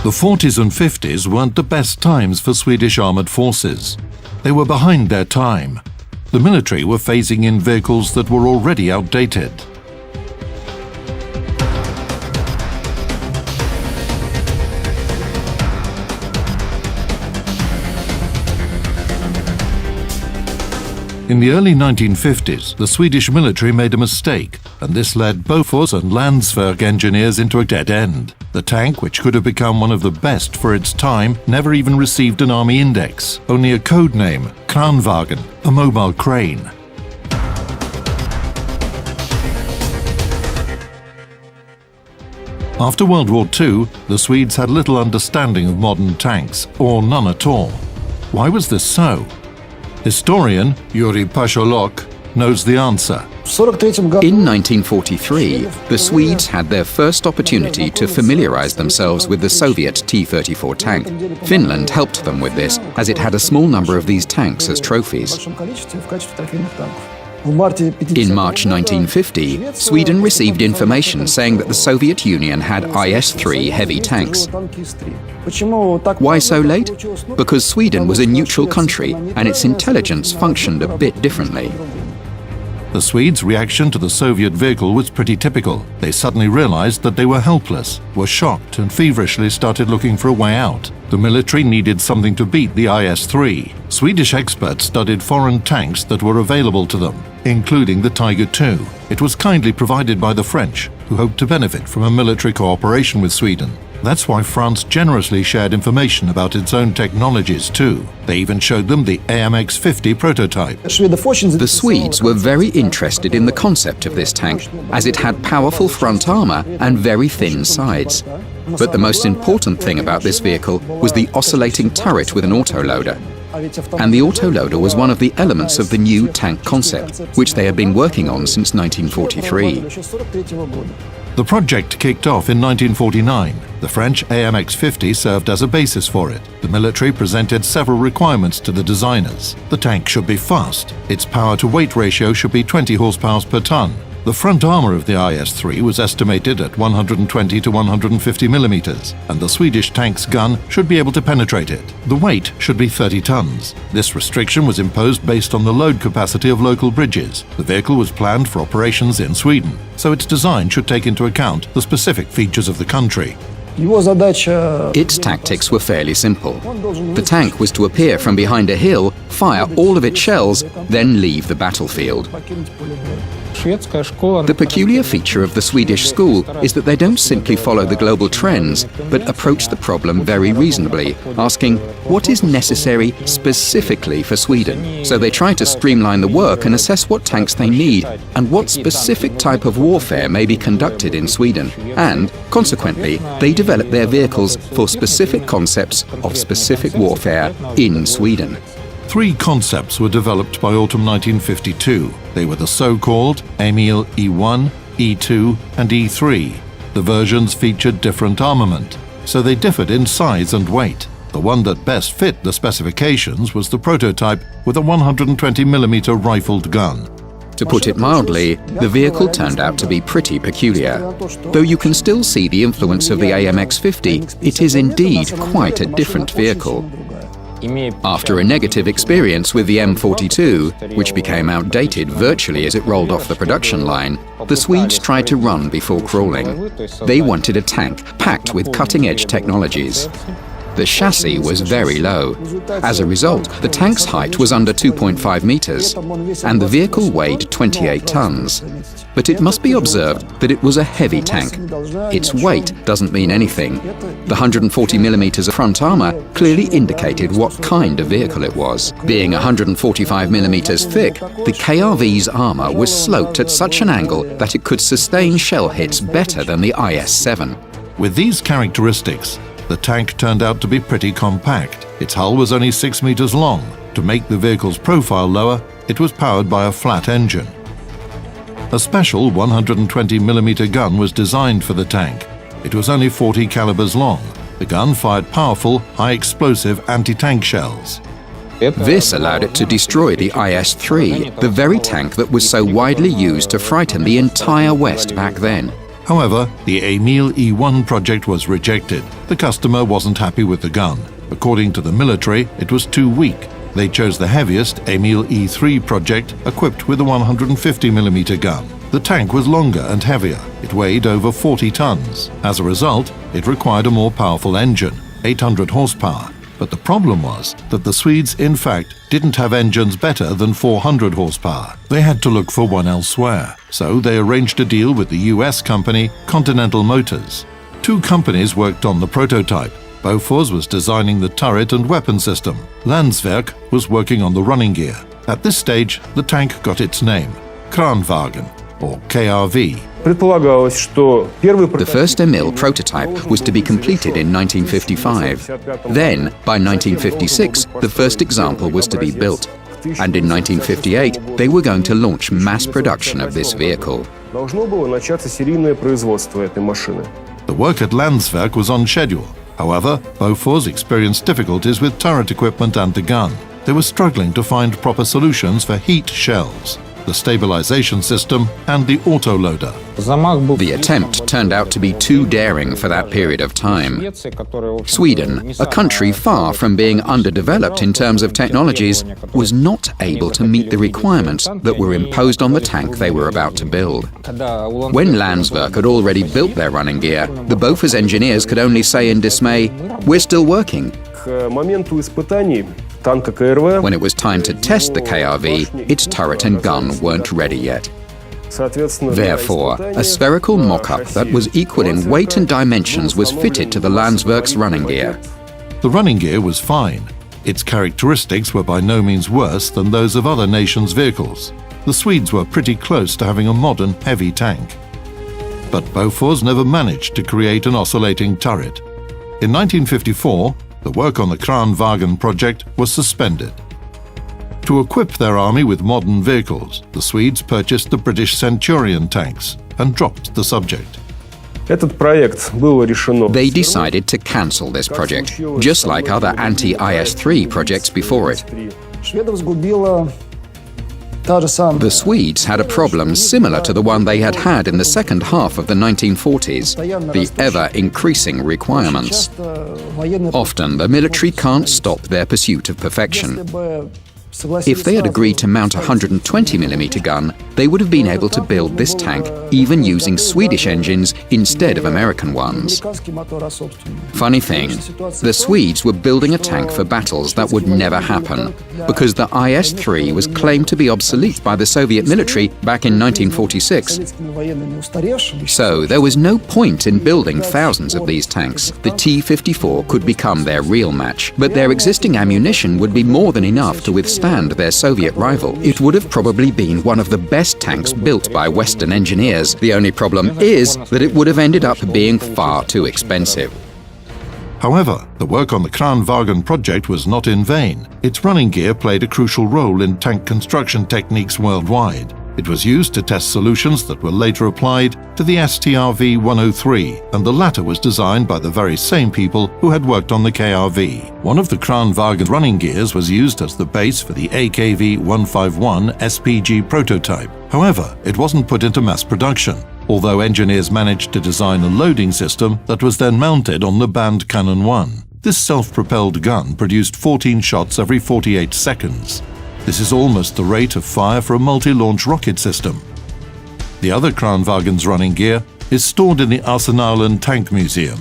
The 40s and 50s weren't the best times for Swedish armoured forces. They were behind their time. The military were phasing in vehicles that were already outdated. In the early 1950s, the Swedish military made a mistake, and this led Bofors and Landsverk engineers into a dead end. The tank, which could have become one of the best for its time, never even received an army index, only a code name, Kranvagn, a mobile crane. After World War II, the Swedes had little understanding of modern tanks, or none at all. Why was this so? Historian Yuri Pasholok knows the answer. In 1943, the Swedes had their first opportunity to familiarize themselves with the Soviet T-34 tank. Finland helped them with this, as it had a small number of these tanks as trophies. In March 1950, Sweden received information saying that the Soviet Union had IS-3 heavy tanks. Why so late? Because Sweden was a neutral country and its intelligence functioned a bit differently. The Swedes' reaction to the Soviet vehicle was pretty typical. They suddenly realized that they were helpless, were shocked, and feverishly started looking for a way out. The military needed something to beat the IS-3. Swedish experts studied foreign tanks that were available to them, including the Tiger II. It was kindly provided by the French, who hoped to benefit from a military cooperation with Sweden. That's why France generously shared information about its own technologies too. They even showed them the AMX-50 prototype. The Swedes were very interested in the concept of this tank, as it had powerful front armour and very thin sides. But the most important thing about this vehicle was the oscillating turret with an autoloader. And the autoloader was one of the elements of the new tank concept, which they had been working on since 1943. The project kicked off in 1949. The French AMX-50 served as a basis for it. The military presented several requirements to the designers. The tank should be fast. Its power-to-weight ratio should be 20 horsepower per ton. The front armour of the IS-3 was estimated at 120 to 150 millimeters, and the Swedish tank's gun should be able to penetrate it. The weight should be 30 tons. This restriction was imposed based on the load capacity of local bridges. The vehicle was planned for operations in Sweden, so its design should take into account the specific features of the country. Its tactics were fairly simple. The tank was to appear from behind a hill, fire all of its shells, then leave the battlefield. The peculiar feature of the Swedish school is that they don't simply follow the global trends, but approach the problem very reasonably, asking what is necessary specifically for Sweden. So they try to streamline the work and assess what tanks they need and what specific type of warfare may be conducted in Sweden. And, consequently, they develop their vehicles for specific concepts of specific warfare in Sweden. 3 concepts were developed by autumn 1952. They were the so-called Emil E1, E2 and E3. The versions featured different armament, so they differed in size and weight. The one that best fit the specifications was the prototype with a 120mm rifled gun. To put it mildly, the vehicle turned out to be pretty peculiar. Though you can still see the influence of the AMX-50, it is indeed quite a different vehicle. After a negative experience with the M42, which became outdated virtually as it rolled off the production line, the Swedes tried to run before crawling. They wanted a tank packed with cutting-edge technologies. The chassis was very low. As a result, the tank's height was under 2.5 meters, and the vehicle weighed 28 tons. But it must be observed that it was a heavy tank. Its weight doesn't mean anything. The 140 millimeters of front armor clearly indicated what kind of vehicle it was. Being 145 millimeters thick, the KRV's armor was sloped at such an angle that it could sustain shell hits better than the IS-7. With these characteristics, the tank turned out to be pretty compact. Its hull was only 6 meters long. To make the vehicle's profile lower, it was powered by a flat engine. A special 120mm gun was designed for the tank. It was only 40 calibers long. The gun fired powerful, high-explosive anti-tank shells. This allowed it to destroy the IS-3, the very tank that was so widely used to frighten the entire West back then. However, the Emil E1 project was rejected. The customer wasn't happy with the gun. According to the military, it was too weak. They chose the heaviest Emil E3 project, equipped with a 150mm gun. The tank was longer and heavier. It weighed over 40 tons. As a result, it required a more powerful engine, 800 horsepower. But the problem was that the Swedes, in fact, didn't have engines better than 400 horsepower. They had to look for one elsewhere. So they arranged a deal with the US company Continental Motors. Two companies worked on the prototype. Bofors was designing the turret and weapon system. Landsverk was working on the running gear. At this stage, the tank got its name, Kranvagn, or KRV. The first Emil prototype was to be completed in 1955. Then, by 1956, the first example was to be built. And in 1958, they were going to launch mass production of this vehicle. The work at Landsverk was on schedule. However, Bofors experienced difficulties with turret equipment and the gun. They were struggling to find proper solutions for heat shells, the stabilization system, and the autoloader. The attempt turned out to be too daring for that period of time. Sweden, a country far from being underdeveloped in terms of technologies, was not able to meet the requirements that were imposed on the tank they were about to build. When Landsverk had already built their running gear, the Bofors engineers could only say in dismay, "We're still working." When it was time to test the KRV, its turret and gun weren't ready yet. Therefore, a spherical mock-up that was equal in weight and dimensions was fitted to the Landsverk's running gear. The running gear was fine. Its characteristics were by no means worse than those of other nations' vehicles. The Swedes were pretty close to having a modern, heavy tank. But Bofors never managed to create an oscillating turret. In 1954, the work on the Kranvagn project was suspended. To equip their army with modern vehicles, the Swedes purchased the British Centurion tanks and dropped the subject. They decided to cancel this project, just like other anti-IS-3 projects before it. The Swedes had a problem similar to the one they had had in the second half of the 1940s, the ever-increasing requirements. Often, the military can't stop their pursuit of perfection. If they had agreed to mount a 120mm gun, they would have been able to build this tank even using Swedish engines instead of American ones. Funny thing, the Swedes were building a tank for battles that would never happen, because the IS-3 was claimed to be obsolete by the Soviet military back in 1946. So there was no point in building thousands of these tanks. The T-54 could become their real match, but their existing ammunition would be more than enough to withstand their Soviet rival. It would have probably been one of the best tanks built by Western engineers. The only problem is that it would have ended up being far too expensive. However, the work on the Kranvagn project was not in vain. Its running gear played a crucial role in tank construction techniques worldwide. It was used to test solutions that were later applied to the STRV-103, and the latter was designed by the very same people who had worked on the KRV. One of the Kranvagn running gears was used as the base for the AKV-151 SPG prototype. However, it wasn't put into mass production, although engineers managed to design a loading system that was then mounted on the Band Cannon 1. This self-propelled gun produced 14 shots every 48 seconds. This is almost the rate of fire for a multi-launch rocket system. The other Kranvagn's running gear is stored in the Arsenalen Tank Museum.